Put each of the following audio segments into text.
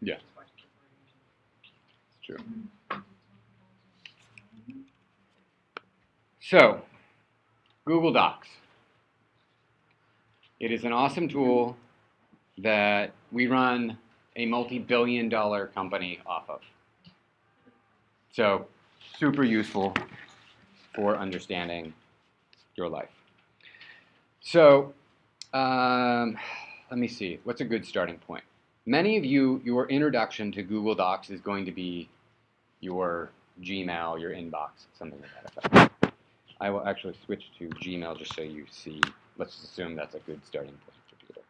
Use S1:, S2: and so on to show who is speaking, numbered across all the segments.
S1: Yeah, it's true. So, Google Docs. It is an awesome tool that we run a multi-billion-dollar company off of. So, super useful for understanding your life. So, let me see. What's a good starting point? Many of you, your introduction to Google Docs is going to be your Gmail, your inbox, something like that effect. I will actually switch to Gmail just so you see. Let's assume that's a good starting point for people.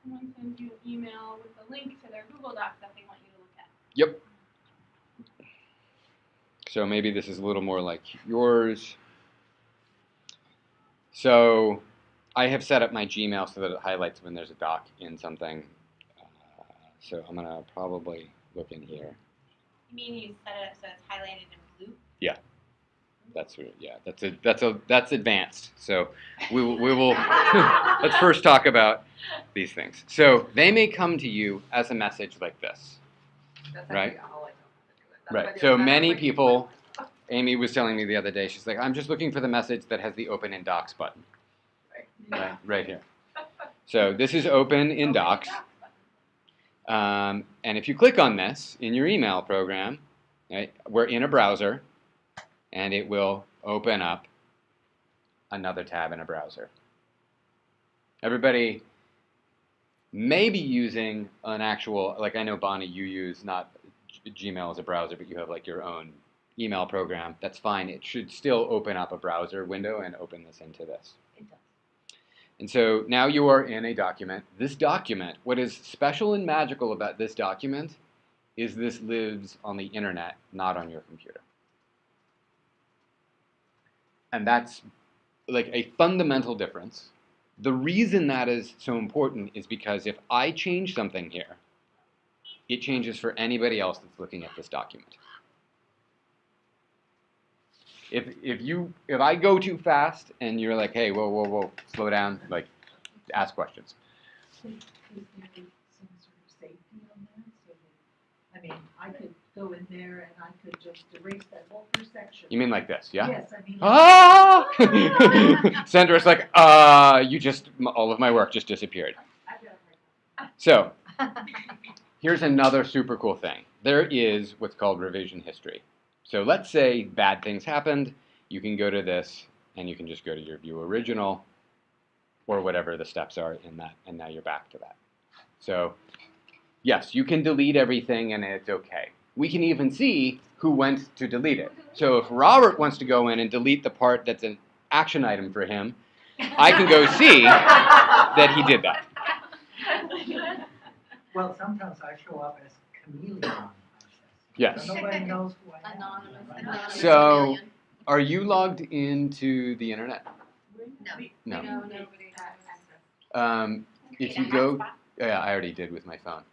S2: Someone sends you an email with a link to their Google Docs that they want you to look at.
S1: Yep. So maybe this is a little more like yours. So I have set up my Gmail so that it highlights when there's a doc in something. So I'm going to probably look in here.
S3: You mean you set it up so it's highlighted in blue?
S1: Yeah. That's advanced. So we will let's first talk about these things. So they may come to you as a message like this.
S4: That's
S1: Right.
S4: all I know how to do it. That's
S1: Right.
S4: why
S1: So
S4: they're not
S1: many
S4: like-
S1: people, Amy was telling me the other day, she's like, I'm just looking for the message that has the open in docs button. Right here. So this is open in docs. And if you click on this in your email program, right, we're in a browser, and it will open up another tab in a browser. Everybody may be using an actual, like I know, Bonnie, you use not Gmail as a browser, but you have like your own email program. That's fine. It should still open up a browser window and open this into this.
S4: It does.
S1: And so now you are in a document. This document, what is special and magical about this document is this lives on the internet, not on your computer. And that's like a fundamental difference. The reason that is so important is because if I change something here, it changes for anybody else that's looking at this document. If I go too fast and you're like, hey, whoa, slow down, like, ask questions.
S5: Is there some sort of safety on that? So that, I mean, I could go in there and I could just erase that whole first section.
S1: You mean like this, yeah?
S5: Yes, I mean.
S1: Ah! Sandra's like, all of my work just disappeared. So, here's another super cool thing. There is what's called revision history. So let's say bad things happened. You can go to this, and you can just go to your view original, or whatever the steps are in that, and now you're back to that. So, yes, you can delete everything, and it's okay. We can even see who went to delete it. So if Robert wants to go in and delete the part that's an action item for him, I can go see that he did that.
S6: Well, sometimes I show up as chameleon.
S1: Yes.
S6: So nobody knows who I am.
S3: Anonymous.
S1: So, are you logged into the internet?
S3: No.
S1: No.
S2: Nobody has.
S1: If you go, yeah, I already did with my phone.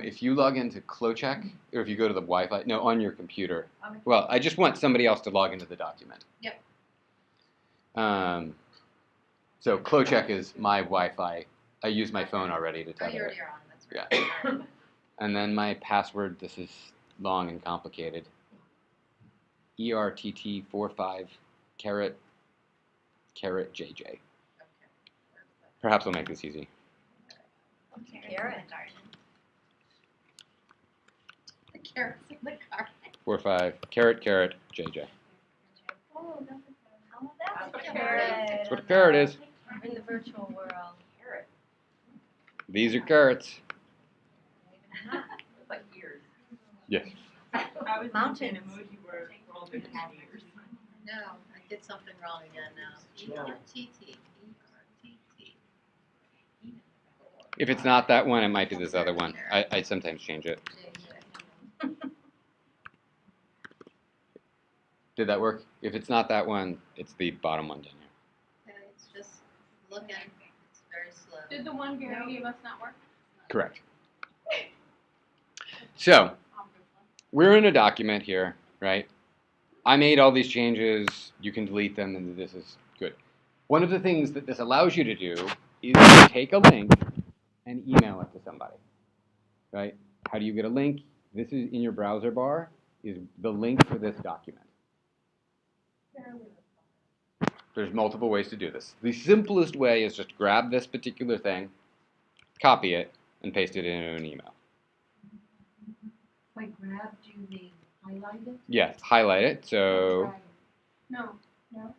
S1: If you log into CloCheck, or if you go to the Wi-Fi, no, on your computer. Well, I just want somebody else to log into the document.
S3: Yep.
S1: So CloCheck is my Wi-Fi. I use my phone already to
S3: Oh,
S1: tether
S3: you're
S1: it.
S3: already on. That's right.
S1: Yeah. And then my password, this is long and complicated. ERTT45 caret JJ.
S3: Okay.
S1: Perhaps I'll make this easy.
S3: Carrot. The carrots in the garden.
S1: 45 caret JJ.
S3: Oh, that's
S2: That's
S3: a
S2: a
S3: carrot.
S2: carrot.
S1: That's what a carrot is.
S3: In the virtual world. Carrot.
S1: These are carrots.
S4: It's like ears.
S1: Yes.
S7: I was
S3: Mountains.
S7: in an emoji where all the cat ears.
S3: No, I did something wrong again now. ERTT.
S1: If it's not that one, it might be this other one. I sometimes change it. Did that work? If it's not that one, it's the bottom one down here.
S3: Okay, it's just looking. It's very slow.
S2: Did the one Gary gave us not work?
S1: Correct. So, we're in a document here, right? I made all these changes. You can delete them, and this is good. One of the things that this allows you to do is to take a link and email it to somebody. right? How do you get a link? This is in your browser bar, is the link for this document. There's multiple ways to do this. The simplest way is just grab this particular thing, copy it, and paste it into an email.
S5: By grab, do you mean highlight it?
S1: Yes, highlight it. So,
S2: No. And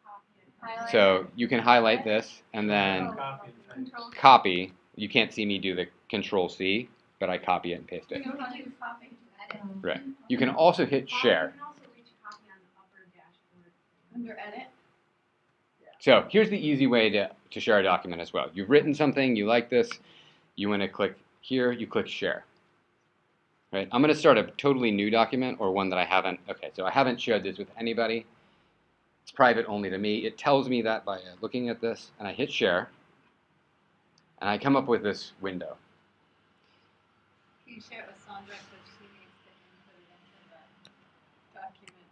S2: copy it. Highlight
S1: so
S2: it.
S1: you can highlight this and then
S2: Control.
S1: copy. You can't see me do the Control C, but I copy it and paste it.
S2: You can do copy.
S1: Right. You can also hit share.
S2: You can also reach copy on the upper dashboard. Under edit.
S1: So here's the easy way to share a document as well. You've written something, you like this, you want to click here, you click share. Right? I'm going to start a totally new document or one that I haven't. Okay, so I haven't shared this with anybody. It's private only to me. It tells me that by looking at this, and I hit share, and I come up with this window.
S3: Can you share it with Sandra so she needs to input it into the document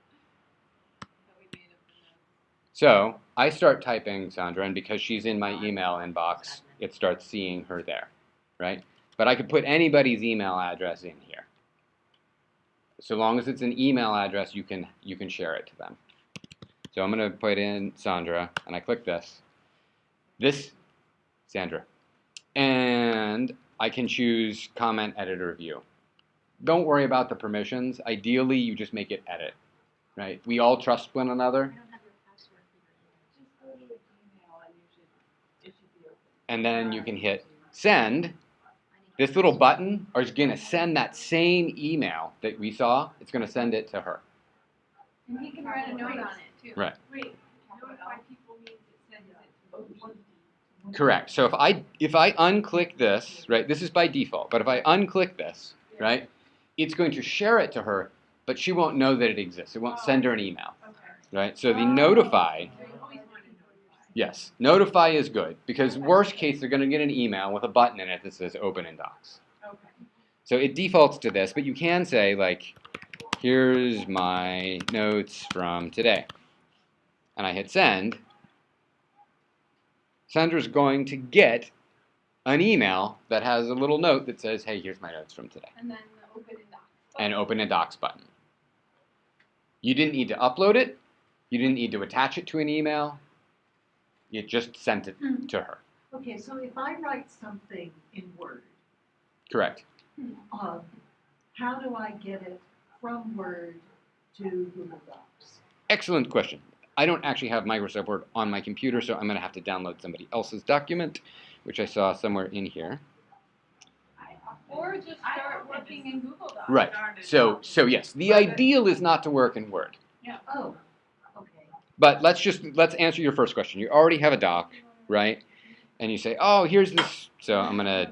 S3: that we made of the notes?
S1: So I start typing Sandra, and because she's in my email inbox, it starts seeing her there, right? But I could put anybody's email address in here. So long as it's an email address, you can share it to them. So I'm going to put in Sandra, and I click this. This, Sandra. And I can choose comment, edit, or view. Don't worry about the permissions. Ideally, you just make it edit, right? We all trust one another.
S7: Just go to the email and it should be open.
S1: And then you can hit send. This little button is going to send that same email that we saw. It's going to send it to her.
S2: And he can write a note on it too.
S1: Right.
S7: Wait, notify people means it sends it to OPD.
S1: Correct. So if I unclick this, right, this is by default, but if I unclick this, right, it's going to share it to her, but she won't know that it exists. It won't send her an email,
S7: Okay.
S1: right? So the notify,
S7: So you always want to know your
S1: yes, notify is good because worst case, they're going to get an email with a button in it that says open in Docs.
S7: Okay.
S1: So it defaults to this, but you can say like, here's my notes from today. And I hit send. Sandra's going to get an email that has a little note that says, hey, here's my notes from today.
S2: And then the open in docs.
S1: And open in Docs button. You didn't need to upload it. You didn't need to attach it to an email. You just sent it to her.
S5: Okay, so if I write something in Word,
S1: Correct.
S5: how do I get it from Word to Google Docs?
S1: Excellent question. I don't actually have Microsoft Word on my computer, so I'm going to have to download somebody else's document, which I saw somewhere in here.
S2: Or just start working in Google Docs.
S1: Right. So yes, the ideal is not to work in Word.
S5: Oh, okay.
S1: But let's answer your first question. You already have a doc, right? And you say, oh, here's this. So I'm gonna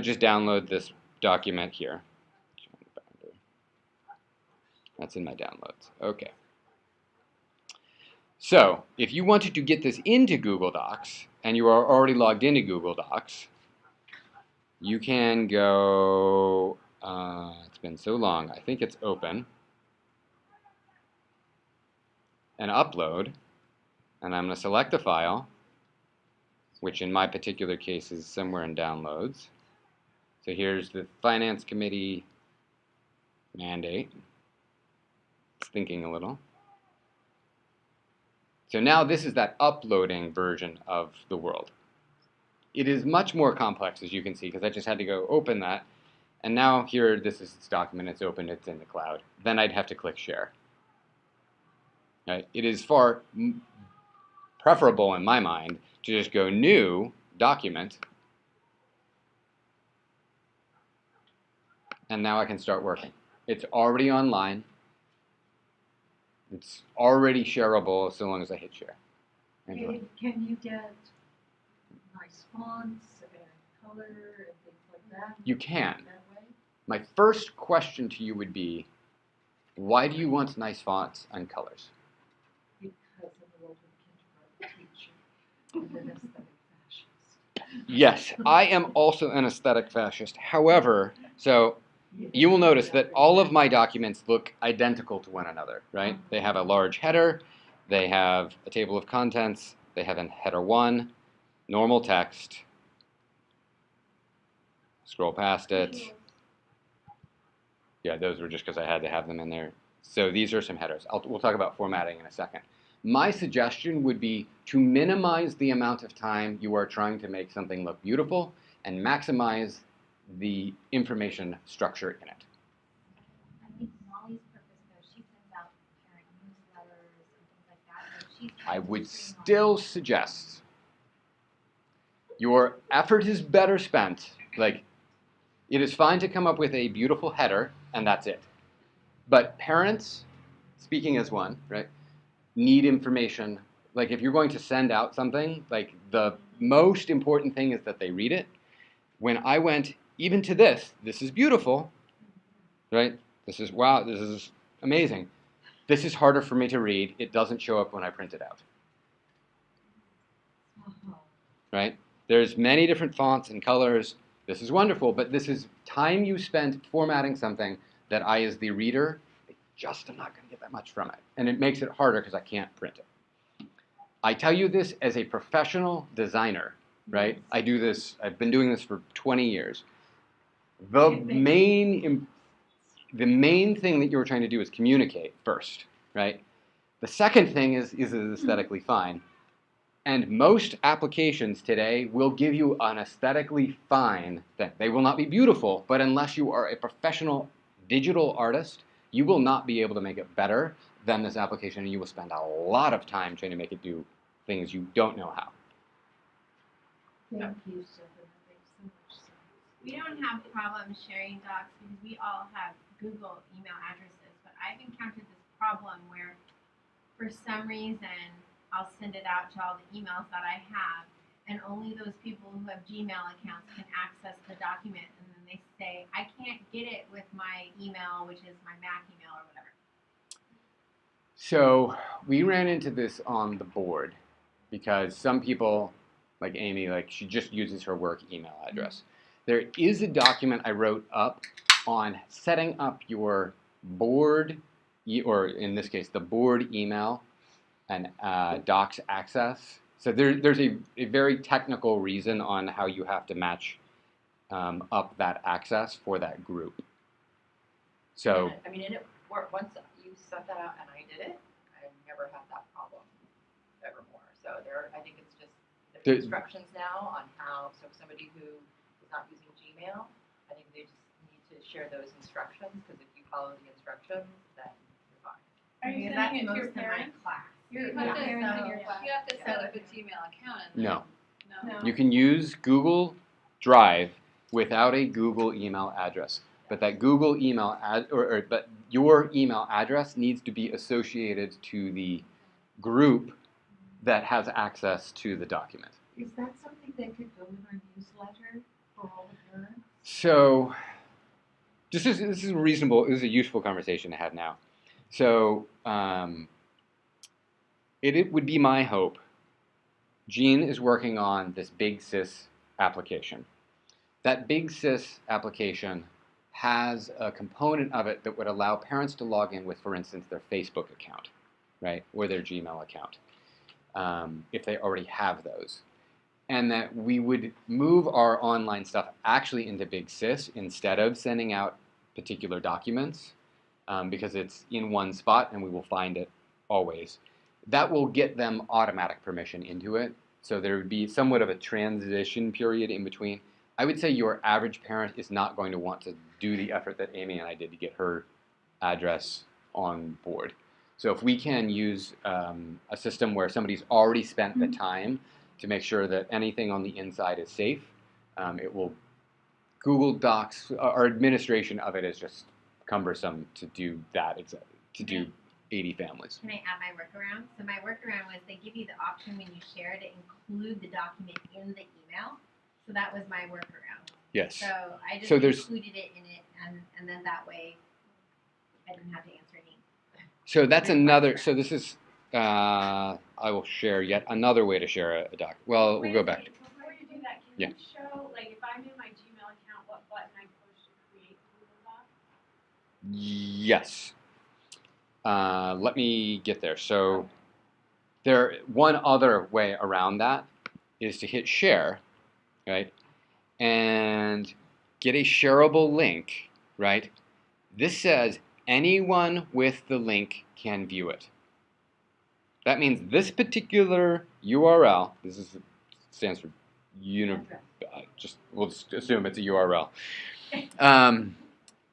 S1: just download this document here. That's in my downloads. Okay. So if you wanted to get this into Google Docs and you are already logged into Google Docs, you can go, it's been so long, I think it's open, and upload, and I'm going to select the file, which in my particular case is somewhere in downloads. So here's the Finance Committee mandate. It's thinking a little. So now this is that uploading version of the world. It is much more complex, as you can see, because I just had to go open that. And now here, this is its document. It's open. It's in the cloud. Then I'd have to click share. Right? It is far preferable, in my mind, to just go new, document, and now I can start working. It's already online. It's already shareable so long as I hit share. Angela?
S5: Can you get nice fonts and color and things like that?
S1: You can.
S5: That way?
S1: My first question to you would be, why do you want nice fonts and colors?
S5: Because in the world of kindergarten teacher, I'm an aesthetic fascist.
S1: Yes, I am also an aesthetic fascist. However, so you will notice that all of my documents look identical to one another, right? They have a large header, they have a table of contents, they have a header 1, normal text, scroll past it.
S2: Visuals.
S1: Yeah, those were just because I had to have them in there. So these are some headers. We'll talk about formatting in a second. My suggestion would be to minimize the amount of time you are trying to make something look beautiful and maximize the information structure in it.
S8: I think Molly's purpose though, she sends out parent newsletters and things like that, so she's
S1: I
S8: trying to
S1: would
S8: streamline.
S1: still suggest your effort is better spent. Like, it is fine to come up with a beautiful header, and that's it. But parents, speaking as one, right, need information. Like, if you're going to send out something, like, the most important thing is that they read it. When I went even to this is beautiful, right? This is, wow, this is amazing. This is harder for me to read. It doesn't show up when I print it out, right? There's many different fonts and colors. This is wonderful, but this is time you spent formatting something that I, as the reader, just am not going to get that much from it. And it makes it harder because I can't print it. I tell you this as a professional designer, right? I do this, I've been doing this for 20 years. The main thing that you're trying to do is communicate first, right? The second thing is it aesthetically fine? And most applications today will give you an aesthetically fine thing. They will not be beautiful, but unless you are a professional digital artist, you will not be able to make it better than this application, and you will spend a lot of time trying to make it do things you don't know how.
S5: Thank you, Stefan, that makes so much sense.
S3: We don't have problems sharing docs because we all have Google email addresses, but I've encountered this problem where for some reason I'll send it out to all the emails that I have, and only those people who have Gmail accounts can access the document, and then they say, I can't get it with my email, which is my Mac email or whatever.
S1: So we ran into this on the board because some people, like Amy, like she just uses her work email address. There is a document I wrote up on setting up your board, or in this case, the board email and docs access. So there's a very technical reason on how you have to match up that access for that group. So
S4: I mean, and it worked, once you set that out and I did it, I've never had that problem evermore. So I think it's just the instructions now on how, so somebody who is not using Gmail, I think they just need to share those instructions, because if you follow the instructions, then you're fine.
S2: Are you
S3: Because
S2: sending it
S3: that's
S2: to your
S3: most of my
S2: parents?
S3: class.
S2: Your
S3: You have to
S2: parents in
S3: set-
S2: your class?
S3: You have to set up a Gmail account and
S1: no.
S2: No.
S1: You can use Google Drive without a Google email address, but that Google email but your email address needs to be associated to the group that has access to the document.
S5: Is that something that could go in our newsletter for all the parents?
S1: So, this is reasonable. This is a useful conversation to have now. So, it would be my hope. Jean is working on this Big Sis application. That Big Sis application has a component of it that would allow parents to log in with, for instance, their Facebook account, right, or their Gmail account, if they already have those. And that we would move our online stuff actually into Big Sis instead of sending out particular documents, because it's in one spot and we will find it always. That will get them automatic permission into it. So there would be somewhat of a transition period in between. I would say your average parent is not going to want to do the effort that Amy and I did to get her address on board. So if we can use a system where somebody's already spent the time to make sure that anything on the inside is safe, it will. Google Docs, our administration of it is just cumbersome to do that. It's to do 80 families.
S3: Can I add my workaround? So my workaround was they give you the option when you share to include the document in the email. So that was my workaround.
S1: Yes.
S3: So I just
S1: So there's-
S3: included it in it, and then that way I didn't have to answer any.
S1: So that's another. So this is. I will share yet another way to share a doc. Well, we'll go back.
S2: Before you do that, can
S1: Yeah.
S2: you show, like, if I'm in my Gmail account, what button I push to create Google Docs?
S1: Yes. Let me get there. So one other way around that is to hit share, right? And get a shareable link, right? This says anyone with the link can view it. That means this particular URL, stands for we'll just assume it's a URL.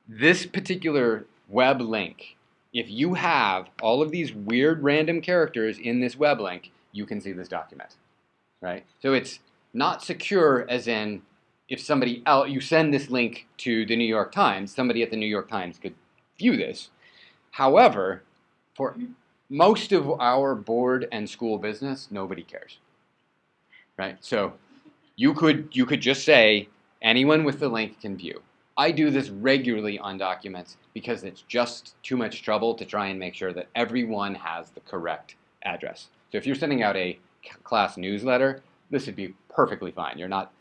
S1: This particular web link, if you have all of these weird random characters in this web link, you can see this document, right? So it's not secure as in if somebody else, you send this link to the New York Times, somebody at the New York Times could view this. However, for most of our board and school business, nobody cares, right? So you could just say anyone with the link can view. I do this regularly on documents because it's just too much trouble to try and make sure that everyone has the correct address. So if you're sending out a class newsletter, this would be perfectly fine. You're not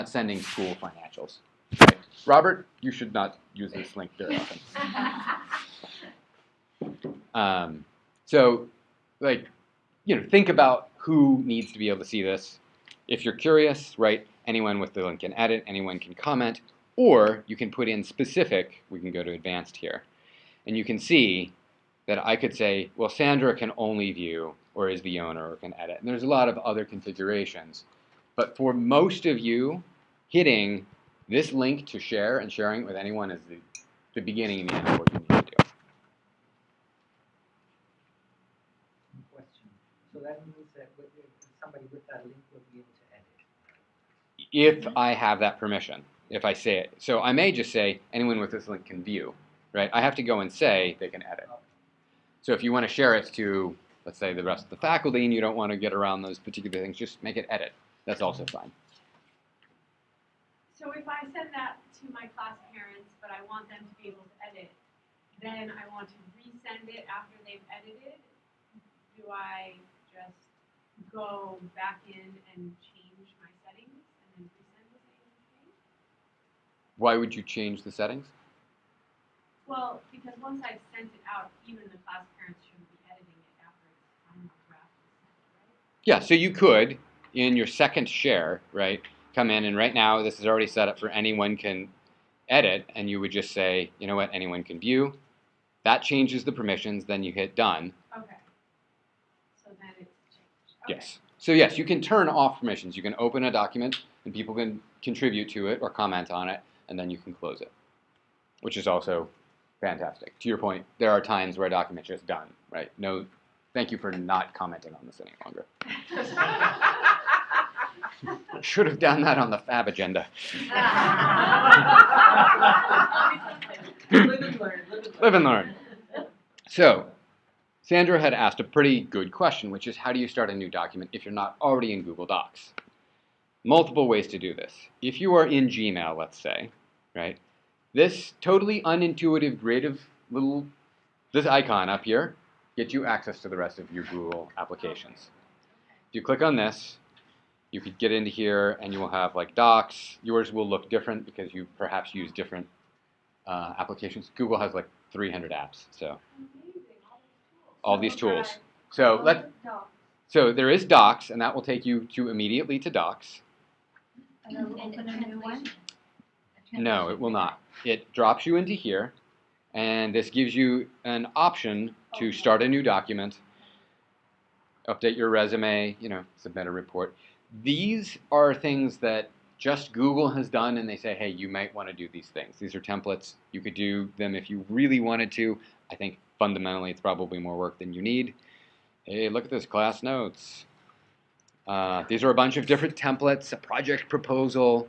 S1: sending school financials. Right? Robert, you should not use this link very often. So, think about who needs to be able to see this. If you're curious, right, anyone with the link can edit, anyone can comment, or you can put in specific, we can go to advanced here, and you can see that I could say, well, Sandra can only view, or is the owner, or can edit. And there's a lot of other configurations. But for most of you, hitting this link to share and sharing it with anyone is the beginning and the end of what you need to do.
S6: Question. So that means that somebody with that link will be able to edit.
S1: If I have that permission, if I say it. So I may just say anyone with this link can view, right? I have to go and say they can edit. So if you want to share it to, let's say, the rest of the faculty and you don't want to get around those particular things, just make it edit. That's also fine.
S2: So if I send that to my class parents, but I want them to be able to edit, then I want to resend it after they've edited, do I just go back in and change my settings and then resend the same thing?
S1: Why would you change the settings?
S2: Well, because once I've sent it out, even the class parents shouldn't be editing it after it's final draft is sent, right?
S1: Yeah, so you could, in your second share, right, come in and right now this is already set up for anyone can edit, and you would just say, you know what, anyone can view. That changes the permissions, then you hit done.
S2: Okay. So then it's changed. Okay.
S1: Yes. So yes, you can turn off permissions. You can open a document and people can contribute to it or comment on it, and then you can close it, which is also fantastic. To your point, there are times where a document's just done, right? No, thank you for not commenting on this any longer. Should have done that on the FAB agenda.
S5: Live and learn.
S1: Live and learn. So, Sandra had asked a pretty good question, which is how do you start a new document if you're not already in Google Docs? Multiple ways to do this. If you are in Gmail, let's say, right, this totally unintuitive, creative this icon up here gets you access to the rest of your Google applications. If you click on this, you could get into here and you will have like Docs. Yours will look different because you perhaps use different applications. Google has like 300 apps, so all these tools. So there is Docs, and that will take you to immediately to Docs.
S8: And open a new one?
S1: No, it will not. It drops you into here, and this gives you an option to start a new document, update your resume, submit a report. These are things that just Google has done, and they say, hey, you might want to do these things. These are templates. You could do them if you really wanted to. I think fundamentally it's probably more work than you need. Hey, look at this, class notes. These are a bunch of different templates, a project proposal.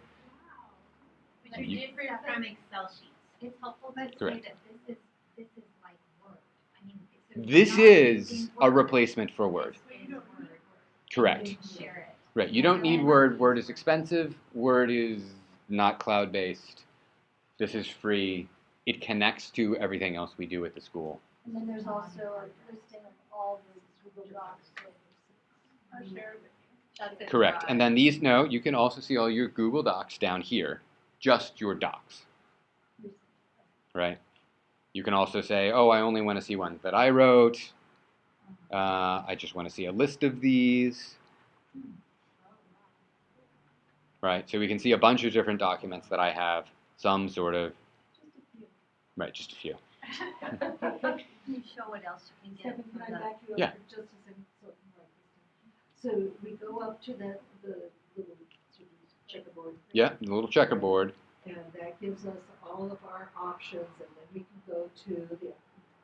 S3: Which are different from Excel sheets.
S8: It's helpful to say
S1: Correct.
S8: that this is like Word. I mean, it's
S1: This
S8: not
S1: is
S8: using
S1: a
S8: Word.
S1: replacement for Word.
S8: It's Word.
S1: Correct.
S8: Share it.
S1: Right. You don't need Word. Word is expensive. Word is not cloud-based. This is free. It connects to everything else we do at the school.
S9: And then there's also a listing of all the Google Docs that
S2: Or share with
S9: that's it.
S1: Correct. And then you can also see all your Google Docs down here, just your docs. Right? You can also say, oh, I only want to see ones that I wrote. I just want to see a list of these. right? So we can see a bunch of different documents that I have some sort of, right, just a few.
S9: Can you show what else you can
S5: Kevin,
S9: get
S5: can I
S9: from the?
S5: back you up
S1: Yeah.
S5: for just a second? So we go up to the little sort of checkerboard. thing,
S1: Yeah, the little checkerboard.
S5: And that gives us all of our options, and then we can go to the.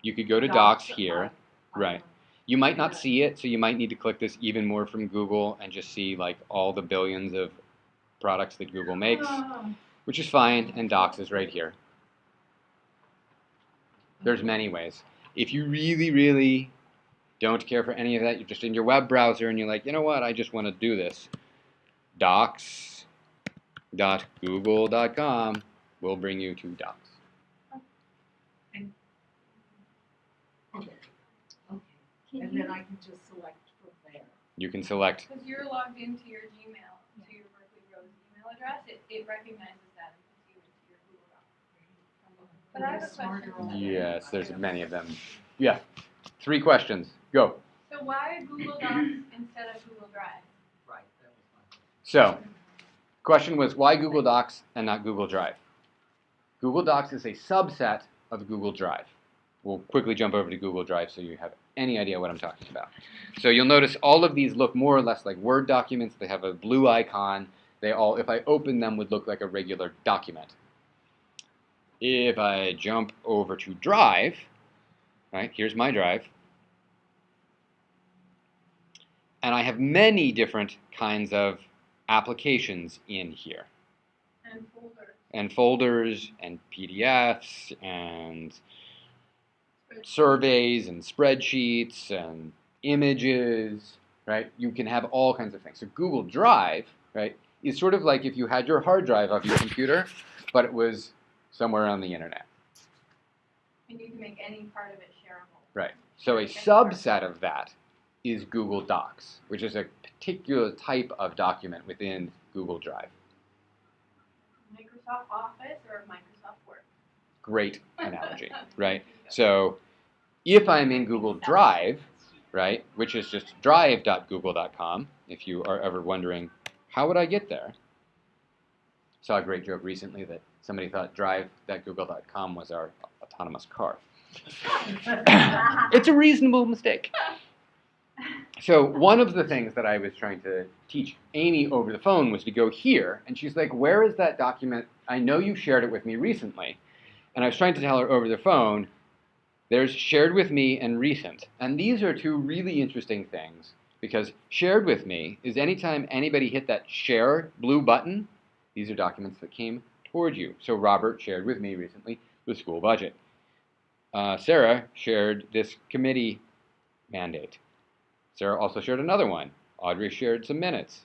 S1: You could go to Docs here.
S5: icon.
S1: Right. You might not see it, so you might need to click this even more from Google and just see like all the billions of products that Google makes, which is fine, and Docs is right here. There's many ways. If you really, really don't care for any of that, you're just in your web browser and you're like, you know what, I just want to do this. Docs.google.com will bring you to Docs.
S5: Okay,
S9: Can
S5: and
S9: you,
S5: then I can just select from there.
S1: You can select,
S2: Because you're logged into your Gmail, to your Berkeley Rose email address, it recognizes that and puts you into your Google Docs. But I have a
S5: Smarter
S2: question.
S5: on that.
S1: yes, there's many of them. Yeah, 3 questions, go.
S2: So why Google Docs instead of Google Drive?
S6: Right, that was my question.
S1: So, question was why Google Docs and not Google Drive? Google Docs is a subset of Google Drive. We'll quickly jump over to Google Drive so you have any idea what I'm talking about. So you'll notice all of these look more or less like Word documents. They have a blue icon. They all, if I open them, would look like a regular document. If I jump over to Drive, right, here's my Drive. And I have many different kinds of applications in here.
S2: And folders.
S1: And folders and PDFs and surveys and spreadsheets and images, right? You can have all kinds of things. So Google Drive, right, is sort of like if you had your hard drive of your computer, but it was somewhere on the internet.
S2: And you can make any part of it shareable.
S1: Right. So a subset of that is Google Docs, which is a particular type of document within Google Drive.
S2: Microsoft Office or Microsoft Word?
S1: Great analogy, right? So if I'm in Google Drive, right, which is just drive.google.com, if you are ever wondering, how would I get there? Saw a great joke recently that somebody thought drive.google.com was our autonomous car. It's a reasonable mistake. So one of the things that I was trying to teach Amy over the phone was to go here, and she's like, where is that document? I know you shared it with me recently. And I was trying to tell her over the phone, there's shared with me and recent. And these are 2 really interesting things, because shared with me is anytime anybody hit that share blue button, these are documents that came toward you. So Robert shared with me recently the school budget. Sarah shared this committee mandate. Sarah also shared another one. Audrey shared some minutes.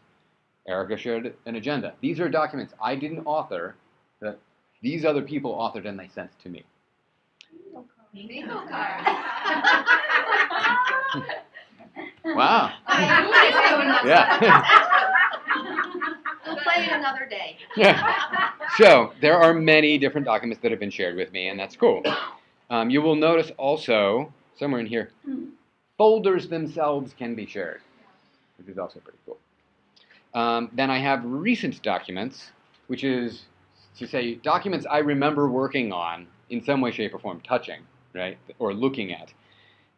S1: Erica shared an agenda. These are documents I didn't author that these other people authored and they sent to me.
S4: Bingo card.
S1: Wow.
S4: Yeah. We'll play it another day.
S1: Yeah. So there are many different documents that have been shared with me, and that's cool. You will notice also, somewhere in here, folders themselves can be shared, which is also pretty cool. Then I have recent documents, which is to say documents I remember working on in some way, shape, or form, touching, right, or looking at.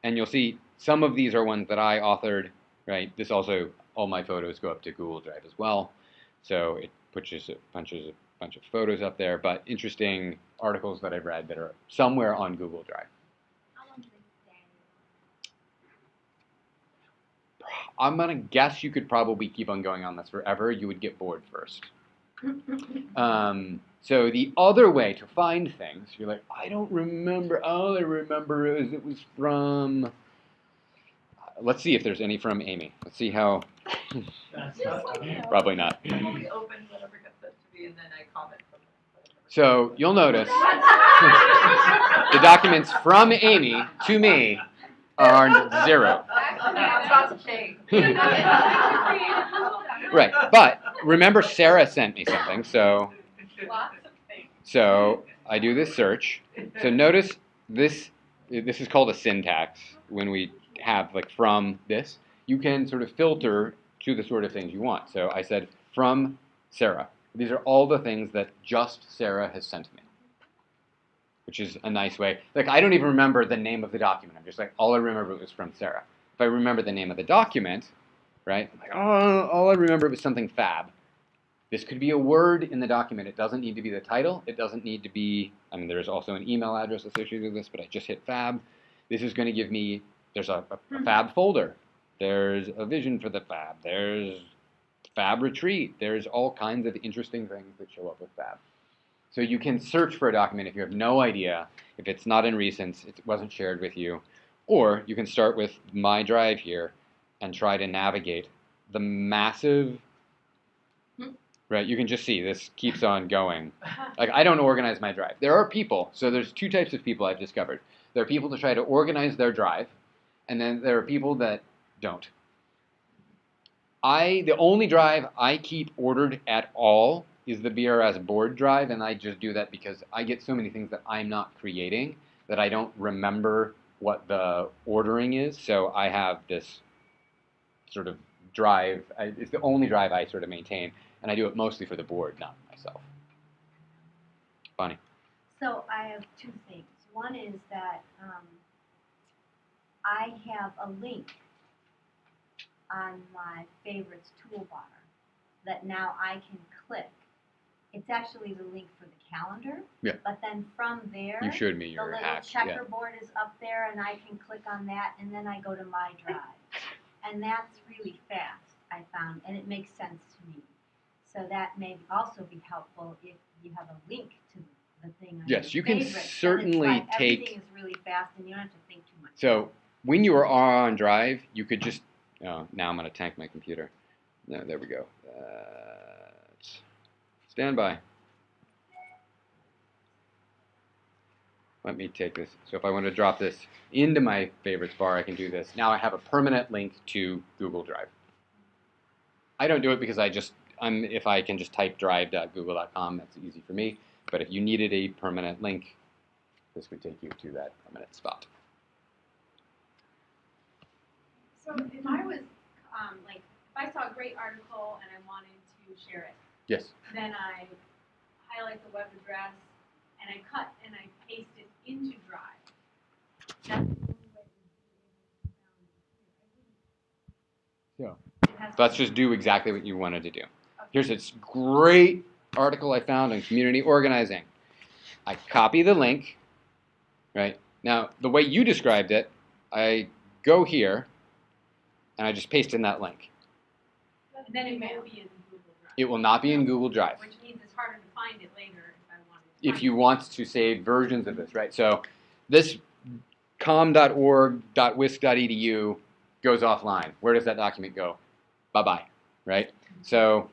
S1: And you'll see some of these are ones that I authored, right? This also, all my photos go up to Google Drive as well. So it pushes a bunch of photos up there, but interesting articles that I've read that are somewhere on Google Drive.
S8: How long do they stay?
S1: I'm going to guess you could probably keep on going on this forever. You would get bored first. So the other way to find things, you're like, I don't remember. All I remember is it was from, let's see if there's any from Amy. Let's see how, probably not.
S4: I only open whatever gets sent to me and then I comment from it.
S1: So you'll notice the documents from Amy to me are 0.
S4: That's about to change.
S1: Right, but remember Sarah sent me something, so
S2: Lots of things.
S1: I do this search. So notice this is called a syntax. When we have like from this, you can sort of filter to the sort of things you want. So I said from Sarah. These are all the things that just Sarah has sent me, which is a nice way. Like, I don't even remember the name of the document. I'm just like, all I remember was from Sarah. If I remember the name of the document, right, I'm like, oh, all I remember was something fab. This could be a word in the document. It doesn't need to be the title. It doesn't need to be, I mean, there's also an email address associated with this, but I just hit fab. This is going to give me, there's a fab folder. There's a vision for the fab. There's fab retreat. There's all kinds of interesting things that show up with fab. So you can search for a document if you have no idea, if it's not in recents, it wasn't shared with you, or you can start with My Drive here and try to navigate the massive, right, you can just see this keeps on going. Like, I don't organize my drive. There are people, so there's two types of people I've discovered. There are people that try to organize their drive, and then there are people that don't. The only drive I keep ordered at all is the BRS board drive, and I just do that because I get so many things that I'm not creating that I don't remember what the ordering is, so I have this sort of drive. It's the only drive I sort of maintain, and I do it mostly for the board, not myself. Bonnie.
S10: So I have two things. One is that I have a link on my favorites toolbar that now I can click. It's actually the link for the calendar.
S1: Yeah.
S10: But then from there,
S1: You showed me
S10: the
S1: your
S10: little
S1: hack.
S10: checkerboard is up there, and I can click on that, and then I go to My Drive. And that's really fast, I found, and it makes sense to me. So that may also be helpful if you have a link to the thing on
S1: Yes,
S10: your
S1: you can
S10: favorites. Then it's
S1: certainly
S10: like
S1: take.
S10: Everything is really fast, and you don't have to think too much.
S1: So when you are on Drive, you could just. Oh, now I'm going to tank my computer. No, there we go. Stand by. Let me take this. So if I want to drop this into my favorites bar, I can do this. Now I have a permanent link to Google Drive. I don't do it because if I can just type drive.google.com, that's easy for me. But if you needed a permanent link, this would take you to that permanent spot.
S2: So if I was, if I saw a great article and I wanted to share it,
S1: Yes.
S2: then I highlight the web address and I cut and I paste it into Drive. That's the only way
S1: So
S2: it has to
S1: let's
S2: be-
S1: just do exactly what you wanted to do. Here's this great article I found on community organizing. I copy the link, right? Now, the way you described it, I go here, and I just paste in that link.
S2: And then it will be in Google Drive.
S1: It will not be in Google Drive.
S2: Which means it's harder to find it later if I wanted to.
S1: If
S2: find
S1: you
S2: it.
S1: want to save versions of this, right? So this com.org.wisc.edu goes offline. Where does that document go? Bye-bye, right? So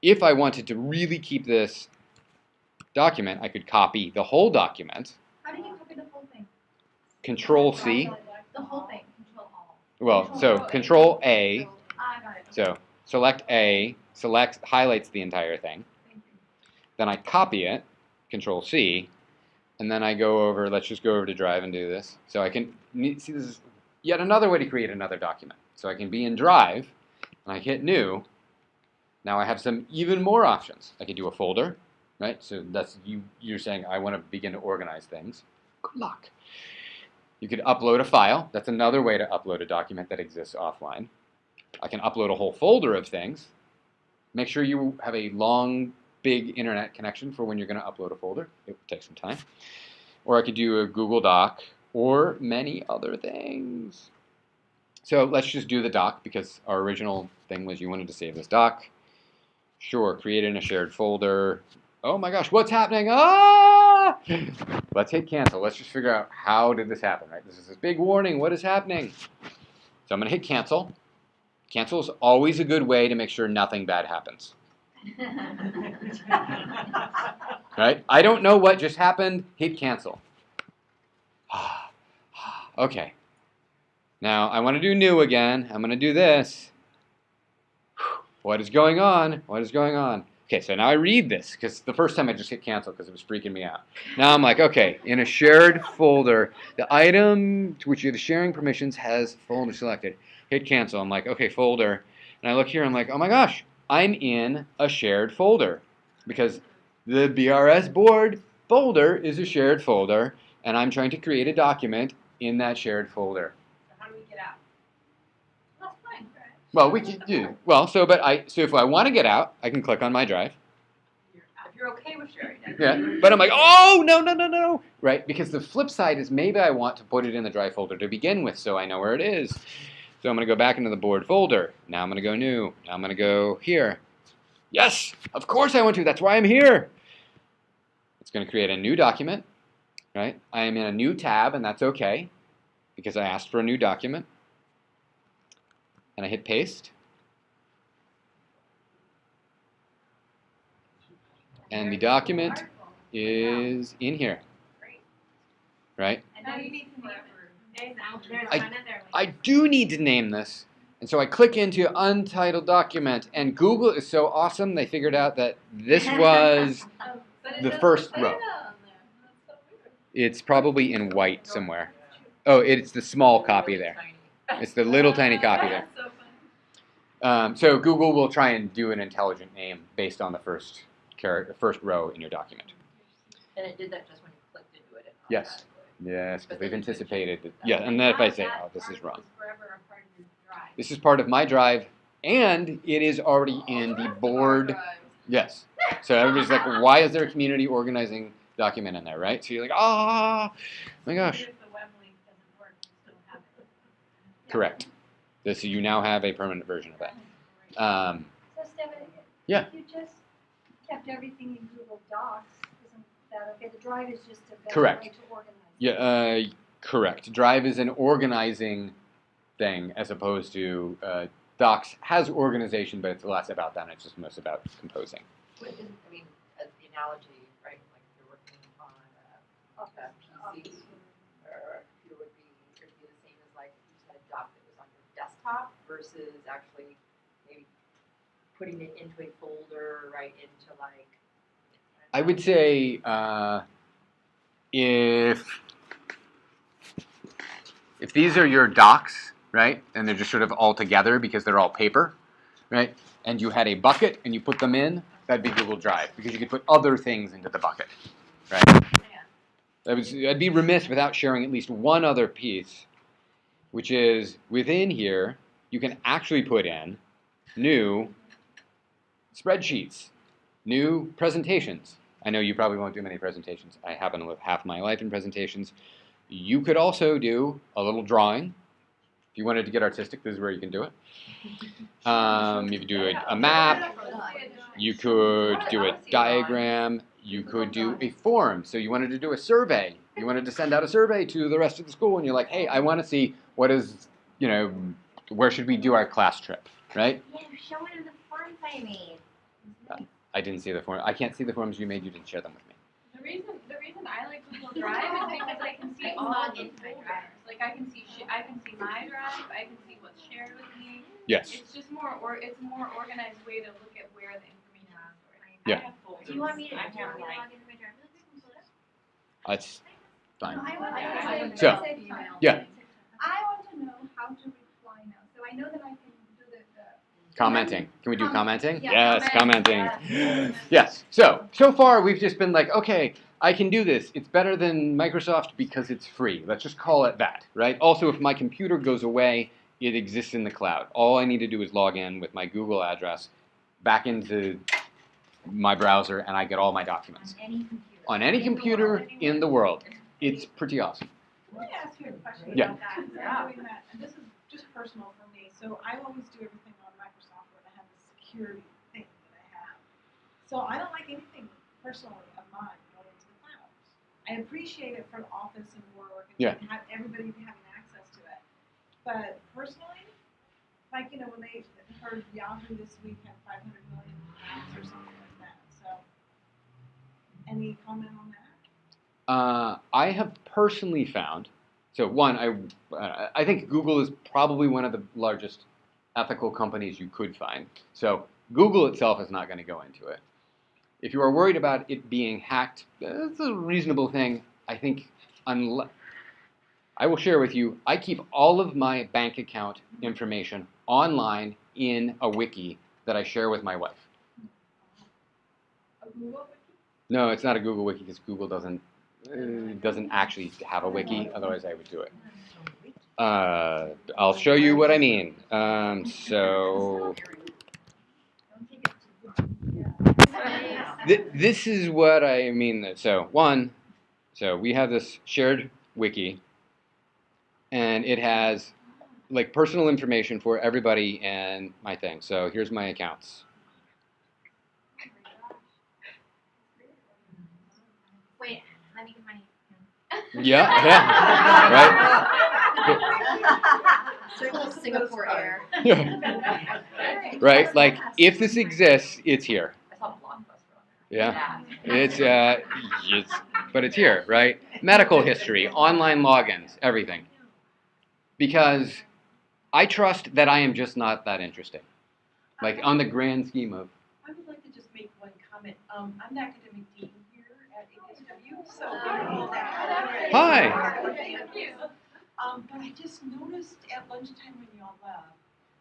S1: if I wanted to really keep this document, I could copy the whole document,
S3: How do you copy the whole thing?
S1: Control-C.
S3: The whole thing, Control All.
S1: Well, so Control-A.
S3: I got it.
S1: So select A, highlights the entire thing.
S3: Thank you.
S1: Then I copy it, Control-C, and then I go over, let's just go over to Drive and do this. So I can, see this is yet another way to create another document. So I can be in Drive, and I hit New. Now I have some even more options. I could do a folder, right? So that's, you're saying I want to begin to organize things. Good luck. You could upload a file. That's another way to upload a document that exists offline. I can upload a whole folder of things. Make sure you have a long, big internet connection for when you're going to upload a folder. It will take some time. Or I could do a Google Doc or many other things. So let's just do the doc because our original thing was you wanted to save this doc. Sure, create in a shared folder. Oh my gosh, what's happening? Ah! Let's hit cancel. Let's just figure out how did this happen, right? This is this big warning. What is happening? So I'm going to hit cancel. Cancel is always a good way to make sure nothing bad happens. Right? I don't know what just happened. Hit cancel. Okay. Now I want to do new again. I'm going to do this. What is going on? What is going on? Okay, so now I read this because the first time I just hit cancel because it was freaking me out. Now I'm like, okay, in a shared folder, the item to which you have the sharing permissions has folder selected. Hit cancel. I'm like, okay, folder. And I look here, I'm like, oh my gosh, I'm in a shared folder because the BRS board folder is a shared folder, and I'm trying to create a document in that shared folder.
S2: So how do we get out?
S7: That's fine, right?
S1: Well, we can do so if I want to get out, I can click on my drive.
S4: If you're okay with sharing it.
S1: Yeah, but I'm like, oh no, right? Because the flip side is maybe I want to put it in the drive folder to begin with, so I know where it is. So I'm going to go back into the board folder. Now I'm going to go new. Now I'm going to go here. Yes, of course I want to. That's why I'm here. It's going to create a new document, right? I am in a new tab, and that's okay because I asked for a new document. And I hit paste. And the document is in here, right?
S3: And now you need to name it. There's
S1: I-
S3: another one.
S1: I do need to name this. And so I click into untitled document, and Google is so awesome, they figured out that this was the first row. It's probably in white somewhere. Oh, it's the small copy there. It's the little tiny copy there.
S7: That's so funny.
S1: So Google will try and do an intelligent name based on the first row in your document.
S4: And it did that just when you clicked into it.
S1: Yes.
S4: automatically.
S1: Yes, because
S4: But
S1: they've
S4: then you could
S1: anticipated
S4: change
S1: that. Yeah, and then if I say,
S2: That
S1: oh, this is
S2: part
S1: wrong.
S2: forever a part of your drive.
S1: This is part of my drive, and it is already in the board. Yes. So everybody's like, why is there a community organizing document in there, right? So you're like, oh my gosh.
S2: Even if the web link doesn't work, you still have it.
S1: Correct. So you now have a permanent version of that.
S9: So Stephanie,
S1: Yeah.
S9: if you just kept everything in Google Docs, isn't that okay? The drive is just a better
S1: Correct.
S9: way to organize.
S1: Yeah, correct. Drive is an organizing thing as opposed to Docs has organization, but it's less about that. It's just most about composing.
S4: What is, I mean, as the analogy, right, like if you're working on a PC or a computer it'd be the same as like if you had a doc that was on your desktop versus actually maybe putting it into a folder, right, into like.
S1: I would say if these are your docs, right, and they're just sort of all together because they're all paper, right, and you had a bucket and you put them in, that'd be Google Drive because you could put other things into the bucket, right? I'd be remiss without sharing at least one other piece, which is within here you can actually put in new spreadsheets, new presentations. I know you probably won't do many presentations. I happen to live half my life in presentations. You could also do a little drawing. If you wanted to get artistic, this is where you can do it. You could do a map. You could do a diagram. You could do a form. So you wanted to do a survey. You wanted to send out a survey to the rest of the school, and you're like, hey, I want to see what is, where should we do our class trip, right?
S3: Yeah, show one of the forms I made.
S1: I didn't see the form. I can't see the forms you made. You didn't share them with me.
S2: The reason I like Google Drive is because I can see all
S3: log
S2: the
S3: into my
S2: folders.
S3: drive.
S2: Like I can see my drive. I can see what's shared with me.
S1: Yes.
S2: It's just it's a more organized way to look at where the information is stored.
S1: Yeah.
S2: I have folders.
S3: Do you want me to
S2: I have
S3: log
S2: like
S3: into my drive really quick and pull it up?
S1: That's fine.
S9: I want
S2: Yeah.
S9: to
S1: So, yeah.
S9: I want to know how to reply now. So I know that I can do the
S1: Commenting. Can we do commenting?
S9: Yeah,
S1: Yes,
S9: commenting.
S1: commenting. Yes. So far we've just been like, okay, I can do this. It's better than Microsoft because it's free. Let's just call it that, right? Also, if my computer goes away, it exists in the cloud. All I need to do is log in with my Google address back into my browser, and I get all my documents.
S10: On any computer.
S1: On any computer in the world. It's pretty awesome.
S7: Let me ask you a question
S1: Yeah.
S7: about that. 'Cause I'm doing that, and this is just personal for me. So I always do everything on Microsoft Word. I have this security thing that I have. So I don't like anything personally of mine going into the cloud. I appreciate it for Office and work and
S1: Yeah.
S7: have everybody having access to it. But personally, like when they heard Yahoo this week had 500 million apps or something like that. So any comment on that?
S1: I have personally found, so one, I think Google is probably one of the largest ethical companies you could find. So Google itself is not going to go into it. If you are worried about it being hacked, that's a reasonable thing. I think, I will share with you, I keep all of my bank account information online in a wiki that I share with my wife.
S2: A Google wiki?
S1: No, it's not a Google wiki because Google doesn't actually have a wiki. Otherwise, I would do it. I'll show you what I mean. So this is what I mean. So we have this shared wiki, and it has like personal information for everybody and my thing. So here's my accounts.
S3: Wait, let me get my.
S1: Yeah, right.
S4: Singapore Air.
S1: Right, like if this exists, it's here.
S4: I saw Blockbuster on
S1: Yeah,
S4: there.
S1: but it's here, right? Medical history, online logins, everything. Because I trust that I am just not that interesting. Like on the grand scheme of.
S5: I would like to just make one comment. I'm the academic dean here at ASW, so.
S1: Hi.
S5: But I just noticed at lunchtime when you all left,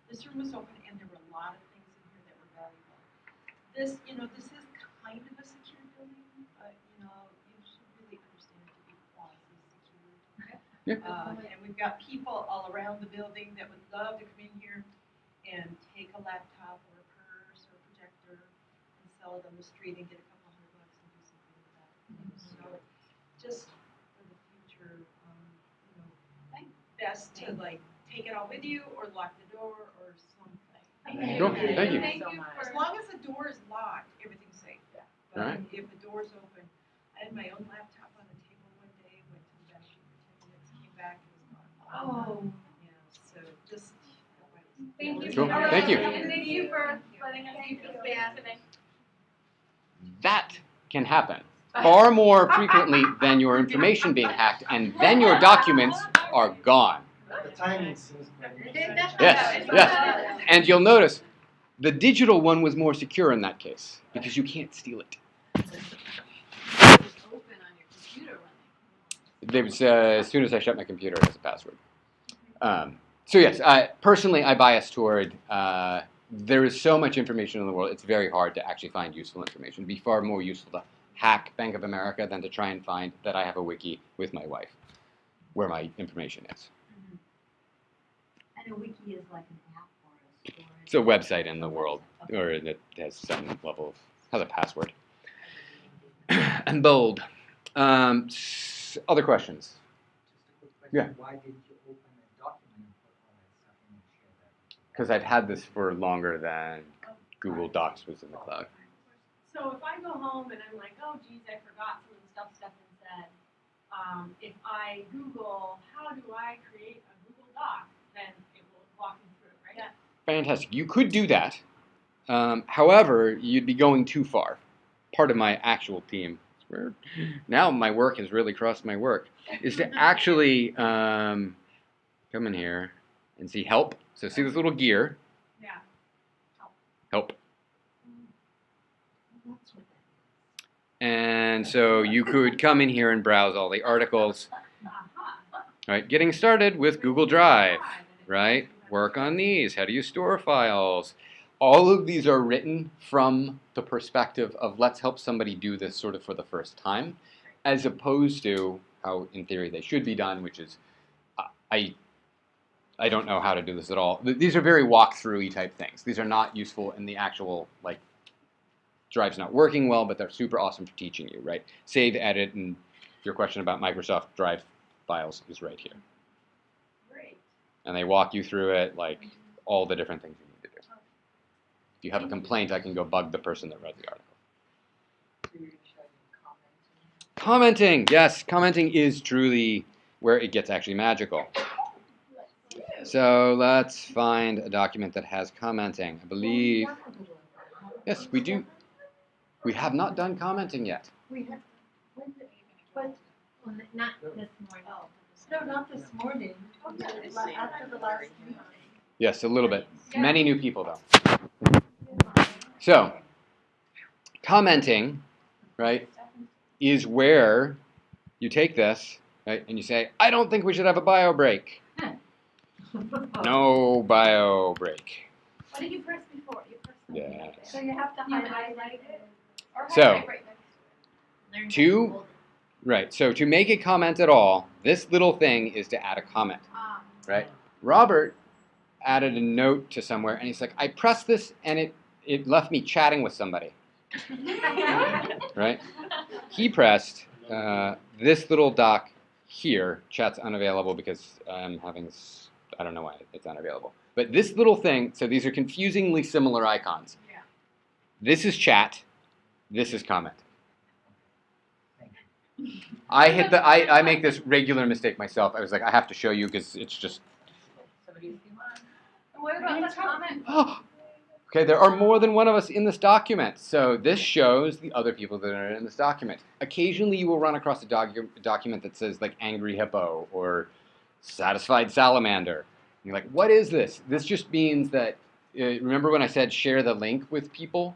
S5: this room was open and there were a lot of things in here that were valuable. This is kind of a secure building, but you should really understand it to be quasi-secure. And we've got people all around the building that would love to come in here and take a laptop or a purse or a projector and sell it on the street and get a couple $100 and do something with that. So just for the future, best to like take it all with you or lock the door or something.
S1: Cool. Thank you.
S4: so much.
S5: As long as the door is locked, everything's safe.
S4: Yeah.
S5: But
S1: Alright.
S5: if the door's open, I had my own laptop on the table one day, went to the bathroom for 10 minutes, came back, it was gone. Yeah, so just.
S2: Thank you.
S1: Cool. Thank you.
S2: And thank you for letting us use the space today.
S1: That can happen far more frequently than your information being hacked, and then your documents are gone.
S6: The timing seems quite
S1: Yes. And you'll notice the digital one was more secure in that case because you can't steal it. There was, as soon as I shut my computer, it has a password. So yes, personally, I bias toward there is so much information in the world, it's very hard to actually find useful information. It'd be far more useful to hack Bank of America than to try and find that I have a wiki with my wife where my information is.
S10: And a wiki is like an app or a storage.
S1: It's a website in the world, or that has some level of, has a password. And bold. Other questions?
S6: Just a quick question.
S1: Yeah.
S6: Why did you open a document and put all that stuff in and share that?
S1: Because I've had this for longer than Google Docs was in the cloud.
S2: So if I go home and I'm like, oh geez, I forgot some of the stuff Stefan said, if I Google how do I create a Google Doc, then it will walk me through it, right? Yeah.
S1: Fantastic. You could do that. However, you'd be going too far. Part of my actual team, where now my work has really crossed my work, is to actually come in here and see help. So see this little gear,
S2: Yeah.
S1: help.
S5: That's what
S1: And so you could come in here and browse all the articles. Right, getting started with Google Drive, right? Work on these. How do you store files? All of these are written from the perspective of let's help somebody do this sort of for the first time, as opposed to how in theory they should be done, which is I don't know how to do this at all. These are very walkthrough-y type things. These are not useful in the actual, like, Drive's not working well, but they're super awesome for teaching you, right? Save, edit, and your question about Microsoft Drive files is right here.
S2: Great.
S1: And they walk you through it, like all the different things you need to do. If you have a complaint, I can go bug the person that read the article.
S4: So you're going to show you commenting.
S1: Commenting, yes, commenting is truly where it gets actually magical. So let's find a document that has commenting. I believe, yes, we do. We have not done commenting yet.
S5: We have,
S3: Well, not this morning.
S5: no, not this morning. After the last meeting.
S1: Yes, a little bit. Many new people though. So, commenting, right, is where you take this, right, and you say, I don't think we should have a bio break. No bio break.
S2: What did you press before? You pressed
S10: something
S1: Yeah.
S10: like that.
S9: So you have to highlight it.
S7: Or have
S1: So-
S7: it right next to it.
S3: Learn
S1: Two-
S3: to hold it.
S1: Right. So to make a comment at all, this little thing is to add a comment.
S7: Ah.
S1: Right. Robert added a note to somewhere, and he's like, I pressed this, and it left me chatting with somebody. Right. He pressed this little doc here. Chat's unavailable because I'm having. I don't know why it's unavailable. But this little thing. So these are confusingly similar icons.
S7: Yeah.
S1: This is chat. This is comment.
S6: Thank
S1: I make this regular mistake myself. I was like, I have to show you because it's just.
S4: Somebody see mine?
S7: And what about the comment?
S1: Okay, there are more than one of us in this document. So this shows the other people that are in this document. Occasionally you will run across a document that says like angry hippo or satisfied salamander. And you're like, what is this? This just means that, remember when I said share the link with people,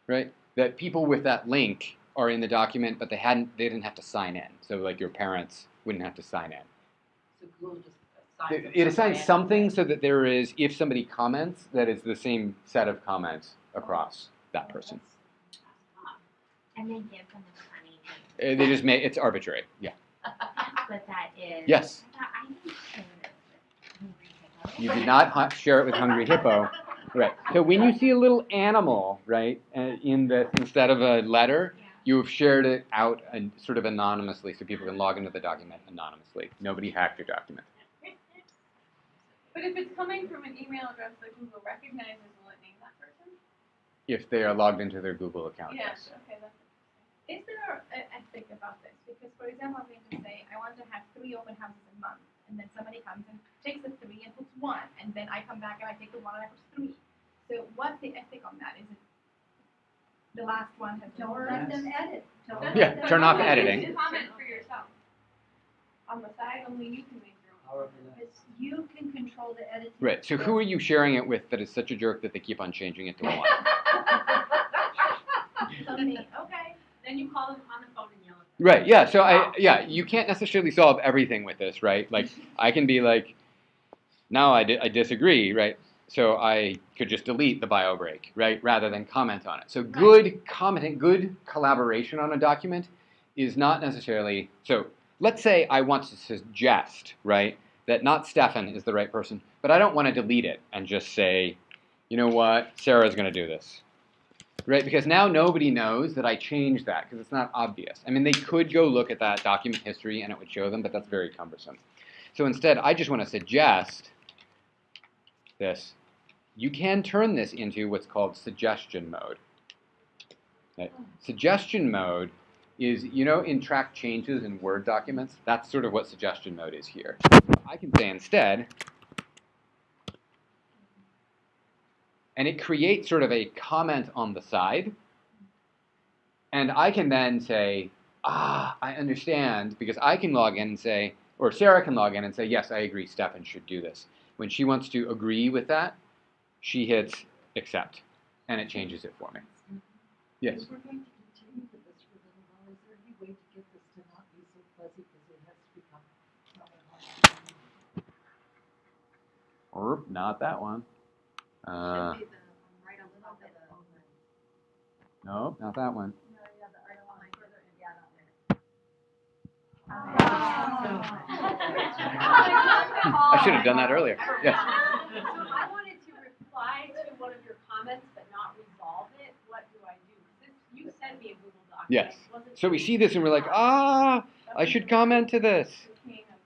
S1: right? That people with that link are in the document, but they didn't have to sign in. So like your parents wouldn't have to sign in.
S4: So Google just assigns them
S1: It assigns
S4: random
S1: something
S4: thing.
S1: so that there is, if somebody comments, that is the same set of comments across that person.
S3: And they give them a funny
S1: They just make it's arbitrary. Yeah.
S3: but that is.
S1: Yes.
S3: I didn't share this with Hungry Hippo.
S1: You did not share it with Hungry Hippo. Right. So when you see a little animal, right, in this instead of a letter, you have shared it out and sort of anonymously, so people can log into the document anonymously. Nobody hacked your document.
S2: But if it's coming from an email address that Google recognizes, will it name that person?
S1: If they are logged into their Google account.
S2: Yes. Okay, that's interesting. Is there an ethic about this? Because, for example, I'm going to say, I want to have 3 open houses a month, and then somebody comes and takes the 3 and puts 1, and then I come back and I take the 1 and I put 3. So what's the ethic on that? Is it the last one has
S9: Don't
S2: more?
S9: let them edit. Don't let
S1: Yeah,
S9: them
S1: turn off
S9: edit.
S1: editing.
S2: You comment for yourself. On the side, only you can make your own.
S6: Power of the left.
S9: It's, you can control the editing.
S1: Right. So who are you sharing it with that is such a jerk that they keep on changing it to 1?
S2: Somebody, okay. Then you call them on the phone and yell at them.
S1: Right, yeah, so you can't necessarily solve everything with this, right? Like, I can be like, no, I disagree, right? So I could just delete the bio break, right, rather than comment on it. So good commenting, good collaboration on a document is not necessarily, so let's say I want to suggest, right, that not Stefan is the right person, but I don't want to delete it and just say, you know what, Sarah's going to do this. Right, because now nobody knows that I changed that because it's not obvious. I mean, they could go look at that document history and it would show them, but that's very cumbersome. So instead, I just want to suggest this. You can turn this into what's called suggestion mode. Right? Suggestion mode is, you know, in track changes in Word documents, that's sort of what suggestion mode is here. I can say instead, and it creates sort of a comment on the side. And I can then say, I understand, because I can log in and say, or Sarah can log in and say, yes, I agree, Stefan should do this. When she wants to agree with that, she hits accept, and it changes it for me. Yes?
S11: If we're going to continue with this for a little while, is there any way to get this to not be so fuzzy because it has to become
S1: Or not that one.
S7: Should be the right on top of the.
S1: No, not that one.
S7: No, yeah, the right line further in. Yeah,
S1: I should have done that earlier. Yes.
S2: So if I wanted to reply to one of your comments but not resolve it, what do I do? 'Cause you sent me a Google Doc.
S1: Yes.
S2: It wasn't
S1: So we see this and we're like, I should comment to this.
S2: the king of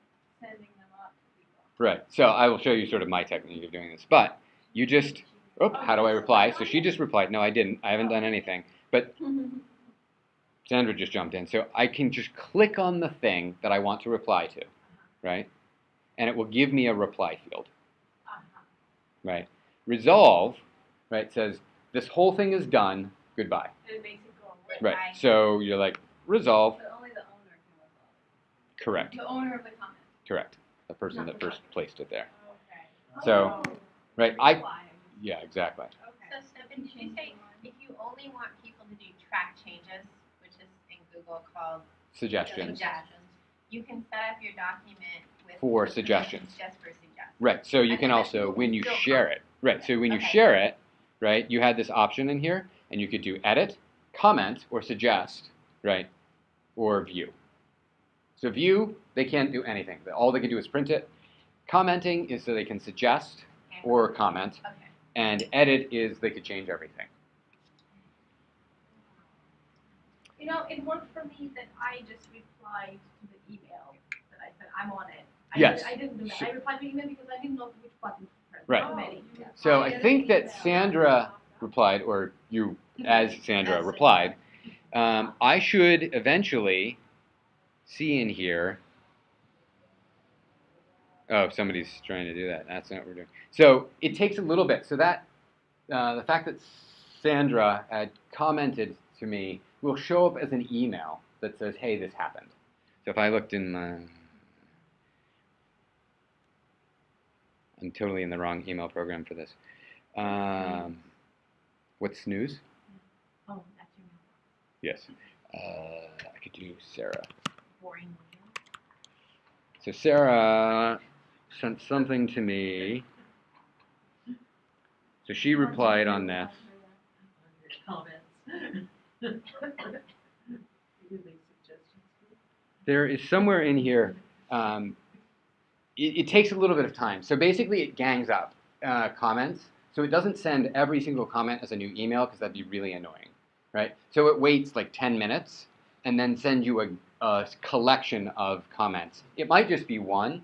S2: sending them up to people.
S1: Right. So I will show you sort of my technique of doing this. But you just, how do I reply? So she just replied, no, I didn't. I haven't done anything. But Sandra just jumped in. So I can just click on the thing that I want to reply to, right? And it will give me a reply field, right? Resolve, right, says this whole thing is done, goodbye.
S2: And it makes it go away.
S1: Right. So you're like, resolve,
S2: But only the owner can resolve
S1: correct,
S2: it. The owner of the comment.
S1: correct. The person that first placed it there.
S2: Okay.
S1: So, right, yeah, exactly.
S2: Okay.
S3: So Stefan, did you say if you only want people to do track changes, which is in Google called
S1: Suggestions.
S3: you can set up your document with
S1: For suggestions.
S3: just for suggestions.
S1: Right, so you
S3: And
S1: can
S3: then
S1: also,
S3: people
S1: when
S3: can
S1: you
S3: still
S1: share
S3: comment.
S1: it, right, so when you
S3: Okay.
S1: share it, right, you had this option in here, and you could do edit, comment, or suggest, right, or view. So view, they can't do anything. All they can do is print it. Commenting is so they can suggest or comment.
S3: Okay.
S1: And edit is they could change everything.
S12: You know, it worked for me that I just replied to the email that I said, I'm on it.
S1: Yes.
S12: I didn't do that. I replied to the email because I didn't know which button to press.
S1: Right.
S12: Too many.
S1: So I think that Sandra replied, or you as Sandra replied. I should eventually see in here. Oh, somebody's trying to do that. That's not what we're doing. So it takes a little bit. So that the fact that Sandra had commented to me will show up as an email that says, hey, this happened. So if I looked in my... I'm totally in the wrong email program for this. What's snooze?
S3: Oh, that's your
S1: Yes. I could do Sarah.
S3: boring.
S1: So Sarah sent something to me. So she replied on this. There is somewhere in here, it takes a little bit of time. So basically it gangs up comments. So it doesn't send every single comment as a new email because that'd be really annoying, right? So it waits like 10 minutes and then sends you a collection of comments. It might just be one,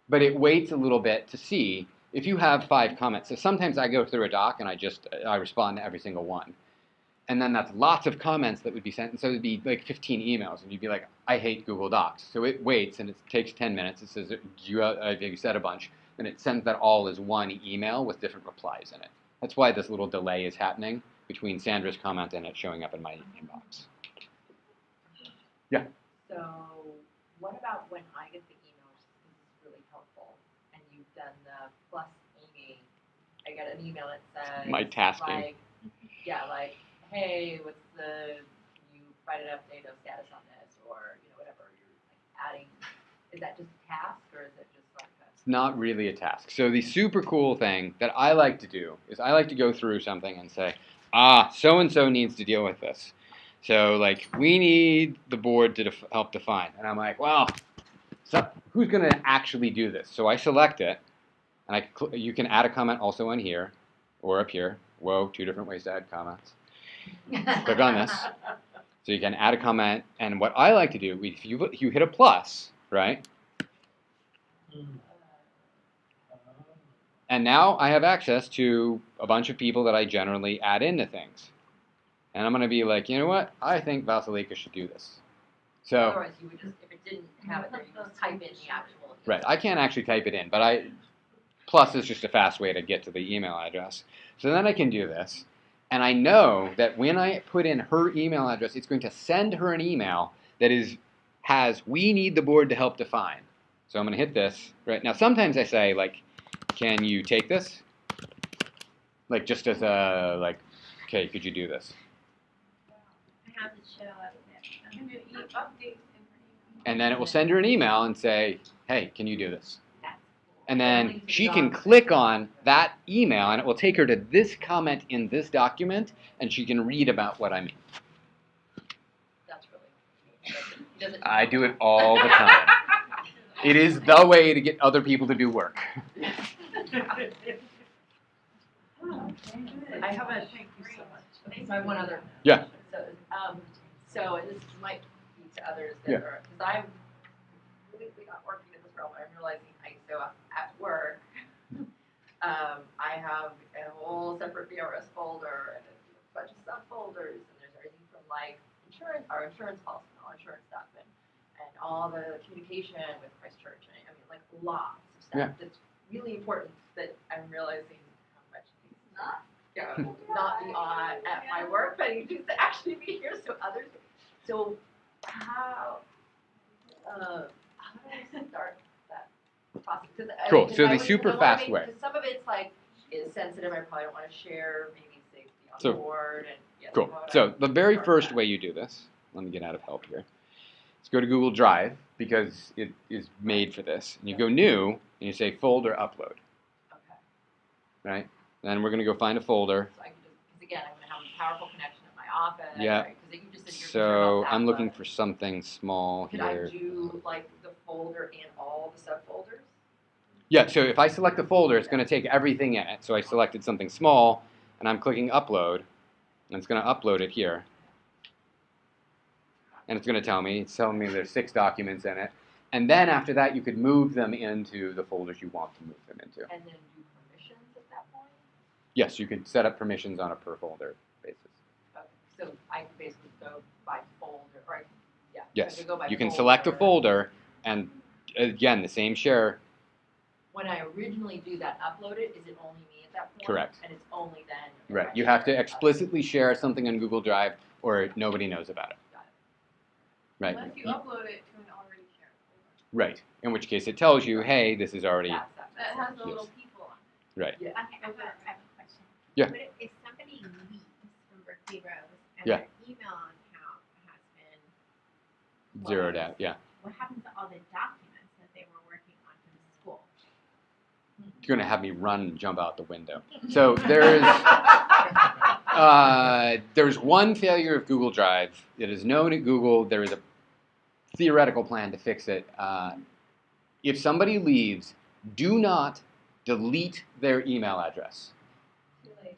S1: but it waits a little bit to see if you have 5 comments. So sometimes I go through a doc and I respond to every single one. And then that's lots of comments that would be sent. And so it'd be like 15 emails. And you'd be like, I hate Google Docs. So it waits and it takes 10 minutes. It says, you said a bunch. And it sends that all as one email with different replies in it. That's why this little delay is happening between Sandra's comment and it showing up in my inbox. Yeah.
S4: So what about when I get the emails? This is really helpful. And you've done the plus Amy. I get an email that says
S1: My tasking.
S4: Like, yeah, like, hey, what's you provided an update of status on this, or whatever. You're like adding. Is that just a task, or is it just like a?
S1: It's not really a task. So the super cool thing that I like to do is I like to go through something and say, so and so needs to deal with this. So like we need the board to help define, and I'm like, well, so who's going to actually do this? So I select it, and you can add a comment also on here or up here. Whoa, 2 different ways to add comments. Click on this. So you can add a comment, and what I like to do, if you hit a plus, right? And now I have access to a bunch of people that I generally add into things. And I'm going to be like, you know what? I think Vasilika should do this. So
S4: Otherwise, you would just, if it didn't have it there, you would just type in the actual.
S1: right, I can't actually type it in, but plus is just a fast way to get to the email address. So then I can do this. And I know that when I put in her email address, it's going to send her an email that has, we need the board to help define. So I'm going to hit this. Right now, sometimes I say, like, can you take this? Like, just as a, like, okay, could you do this?
S3: I have to show up there.
S12: And you updates in her
S1: And then it will send her an email and say, hey, can you do this?
S3: That's
S1: And then she can click on that email, and it will take her to this comment in this document, and she can read about what I mean.
S4: That's really. He doesn't.
S1: I do it all the time. It is the way to get other people to do work.
S4: I have a. Thank you so much. So I have one other.
S1: Yeah.
S4: So and this might be to others that
S1: Yeah.
S4: are, because I'm completely not working in this realm. I'm realizing so at work, I have a whole separate VRS folder and a bunch of subfolders, and there's everything from like our insurance policy, and all insurance stuff, and all the communication with Christchurch, and I mean like lots of stuff that's really important that I'm realizing how much needs not be on at my work, but it needs to actually be here so others. So how do I start that process?
S1: Cool. So the super fast way.
S4: Because some of it's like is sensitive. I probably don't want to share. Maybe safety on
S1: So,
S4: board. And yes,
S1: Cool. So the very first way you do this, let me get out of help here. Let's go to Google Drive because it is made for this. And you go new, and you say folder upload.
S4: Okay.
S1: Right? Then we're gonna go find a folder.
S4: So I can just, because again, I'm gonna have a powerful connection at my office.
S1: Yeah.
S4: Right? Because you just said you're concerned
S1: So
S4: about that,
S1: I'm looking
S4: but
S1: for something small
S4: could
S1: here.
S4: I do like the folder and all the subfolders?
S1: Yeah, so if I select the folder, it's going to take everything in it. So I selected something small, and I'm clicking upload, and it's going to upload it here. And it's going to tell me, it's telling me there's 6 documents in it. And then after that, you could move them into the folders you want to move them into.
S4: And then do permissions at that point?
S1: Yes, you could set up permissions on a per folder basis.
S4: Okay, so I can basically go by folder, right? Yeah. so I
S1: Yes,
S4: could go by
S1: you can select a folder, and again, the same share.
S4: When I originally do that, upload it, is it only me at that point?
S1: Correct.
S4: And it's only then? if
S1: Right,
S4: I
S1: you have
S4: share
S1: to
S4: it,
S1: explicitly share something on Google Drive, or nobody knows about it.
S4: Got it.
S1: Right.
S12: Unless you upload it to an already shared folder.
S1: Right. In which case it tells you, hey, this is already
S4: That's
S12: That has the
S1: Yes.
S12: little people on it.
S1: right.
S4: Yeah.
S3: Okay, I have a question.
S1: Yeah.
S3: What if somebody leaves from Berkeley Rose and
S1: Yeah.
S3: their email account has been
S1: Zeroed
S3: closed,
S1: out. Yeah.
S3: what happens to all the documents that they were working on for the school?
S1: You're gonna have me run and jump out the window. So there's one failure of Google Drive. It is known at Google. There is a theoretical plan to fix it. If somebody leaves, do not delete their email address.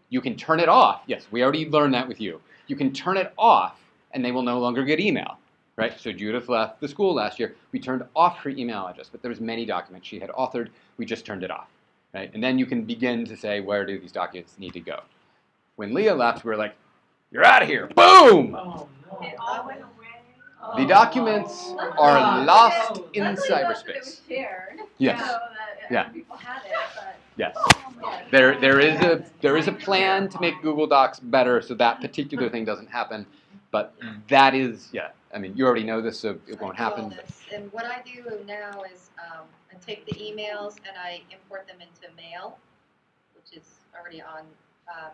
S1: You can turn it off. Yes, we already learned that with you. You can turn it off, and they will no longer get email. Right? So Judith left the school last year. We turned off her email address, but there was many documents she had authored. We just turned it off. Right? And then you can begin to say, where do these documents need to go? When Leah left, we were like, you're out of here. Boom!
S6: Oh, no.
S12: It all went away.
S1: The documents are lost in
S12: Luckily, most of it
S1: cyberspace.
S12: was shared.
S1: Yes.
S12: So that
S1: Yeah.
S12: other people had it, but.
S1: Yes.
S12: Yeah.
S1: There is a plan to make Google Docs better so that particular thing doesn't happen. But that is, yeah. I mean, you already know this, so it won't happen. But
S4: And what I do now is I take the emails and I import them into Mail, which is already on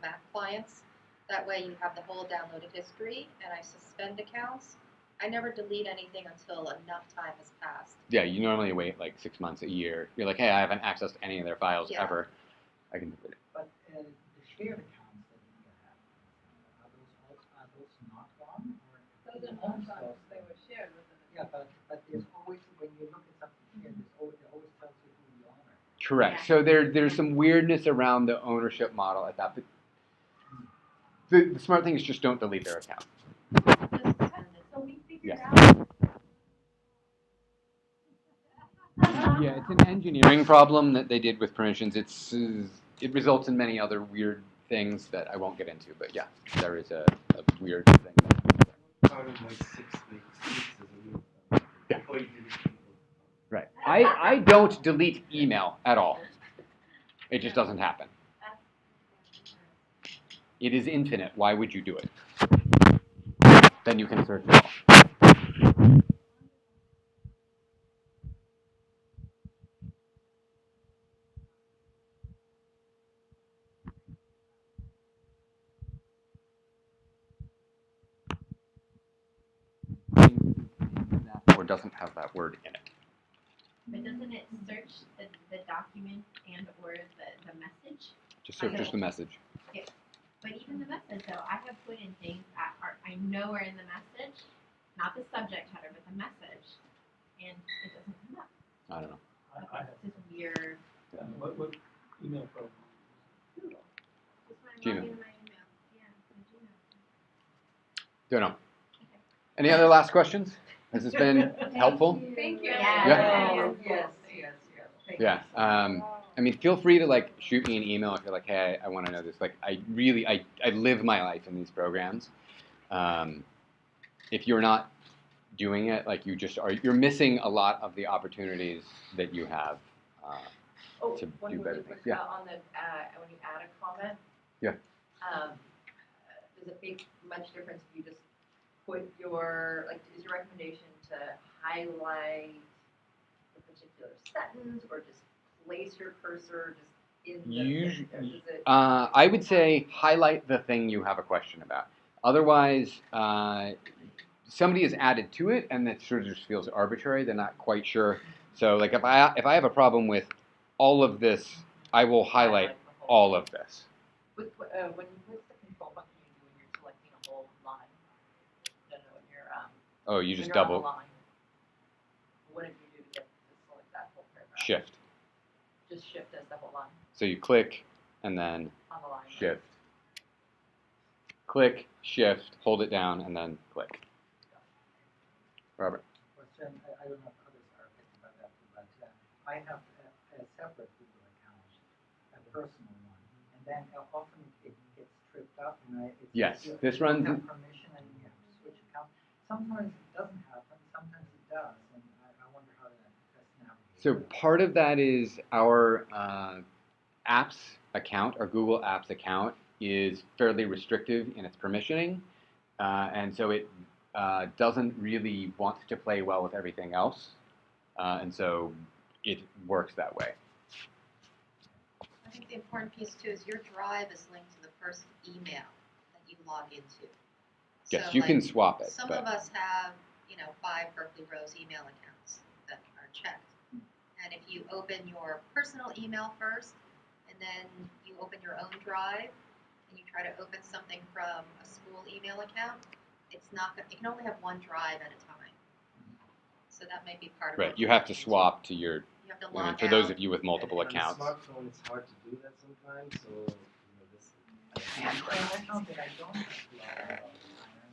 S4: Mac clients. That way you have the whole downloaded history, and I suspend accounts. I never delete anything until enough time has passed.
S1: yeah, you normally wait like 6 months, a year. You're like, hey, I haven't accessed any of their files
S4: Yeah.
S1: ever. I can delete it.
S6: But the shared accounts that you have, are those not gone? Or
S12: Those are
S6: home
S12: not
S6: stuff?
S12: they were shared with them.
S6: Yeah, but there's always, when you look at something here, it always tells you who the owner.
S1: Correct.
S3: Yeah.
S1: So there's some weirdness around the ownership model at that. But the smart thing is just don't delete their account.
S12: So we figured
S1: Yeah.
S12: out.
S1: Yeah, it's an engineering problem that they did with permissions. It results in many other weird things that I won't get into. But yeah, there is a weird thing.
S13: Part of like 6 weeks as a rule.
S1: Yeah.
S13: Before you do the
S1: Right. I don't delete email at all. It just doesn't happen. It is infinite. Why would you do it? Then you can search it all. Or doesn't have that word in it.
S3: But doesn't it search the document and or the message?
S1: Just searches the message.
S3: But even the message though, I have put in things that I know are in the message, not the subject header, but the message, and it doesn't come up.
S1: I don't know.
S13: I have
S3: It's just weird.
S13: what email program?
S3: Just when I
S1: Gmail.
S3: log into my email. Yeah, my Gmail.
S1: Don't know. Any other last questions? Has this been helpful?
S12: Thank you.
S3: Yeah.
S6: Yes, yes, yes. Thank you
S1: Yeah.
S6: so much.
S1: I mean, feel free to like shoot me an email if you're like, hey, I want to know this. Like, I live my life in these programs. If you're not doing it, like you just are, you're missing a lot of the opportunities that you have to
S4: one
S1: do
S4: really
S1: better
S4: quick
S1: things. Yeah.
S4: on the when you add a comment.
S1: Yeah.
S4: Does it make much difference if you just put your is your recommendation to highlight a particular sentence or just place your cursor just in the
S1: Usually,
S4: does it,
S1: I would say highlight the thing you have a question about. Otherwise, somebody has added to it, and that sort of just feels arbitrary. They're not quite sure. So, like, if I have a problem with all of this, I will highlight
S4: the whole
S1: all of this.
S4: When you put the control button, you do when you're selecting a whole line. No, when you're
S1: Oh, you
S4: when
S1: just
S4: you're on a
S1: double
S4: line. What did you do to get to select that whole paragraph?
S1: shift.
S4: Just shift as the whole line
S1: So you click and then
S4: on the line.
S1: shift. Click, shift, hold it down, and then click. Robert.
S6: Question, I don't know if others are affected by that, but I have a separate Google account, a personal one, and then often it gets tripped up, and
S1: Yes,
S6: you
S1: this
S6: don't
S1: runs.
S6: have permission, and you have to switch accounts. Sometimes it doesn't happen, sometimes it does, and I wonder how to best navigate.
S1: So part of that is our apps account, our Google Apps account, is fairly restrictive in its permissioning, and so it doesn't really want to play well with everything else, and so it works that way.
S4: I think the important piece too is your drive is linked to the first email that you log into.
S1: Yes,
S4: So,
S1: you
S4: like,
S1: can swap it.
S4: Some
S1: but
S4: of us have, 5 Berkeley Rose email accounts that are checked. And if you open your personal email first, and then you open your own drive, and you try to open something from a school email account, it's not, you can only have one drive at a time. So that may be part of it.
S1: right, you have to swap to your.
S4: You have to
S1: I mean,
S4: log
S1: for those
S4: out.
S1: of you with multiple
S13: And
S1: accounts.
S13: On a smartphone, it's hard to do that sometimes, so this.
S6: I found that I don't have to log out.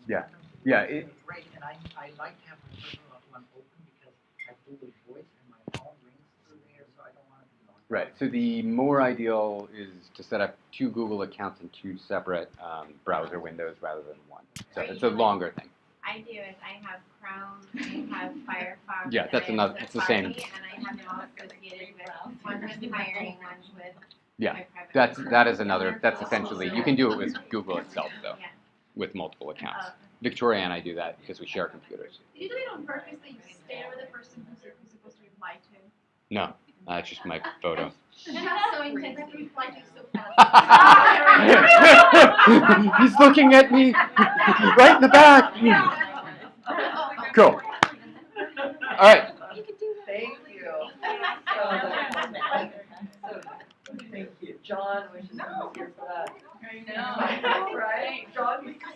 S1: Yeah.
S6: Sometimes
S1: Yeah,
S6: it's
S1: it-
S6: great, and I like to have my personal one open because I have Google Voice and my phone rings through there, so I don't want to be logged out.
S1: Right. So the more ideal is to set up 2 Google accounts and 2 separate browser windows rather than one. So it's a longer thing.
S3: I do is I have Chrome, I have Firefox.
S1: Yeah,
S3: and
S1: that's
S3: I have
S1: another- it's the same.
S3: Safari, and I have them all associated with one with hiring, one with
S1: Yeah,
S3: my private.
S1: that is another. That's essentially you can do it with Google itself though,
S3: Yeah.
S1: with multiple accounts. Victoria and I do that because we share computers.
S12: Did you do it on purpose that you stare with the person who's supposed to reply to?
S1: No, it's just my photo.
S12: That's so intense that you reply to so fast.
S1: He's looking at me right in the back. Cool. All right.
S4: Thank you. Thank you. John wishes he was here for that.
S12: I know.
S4: Right? John, we got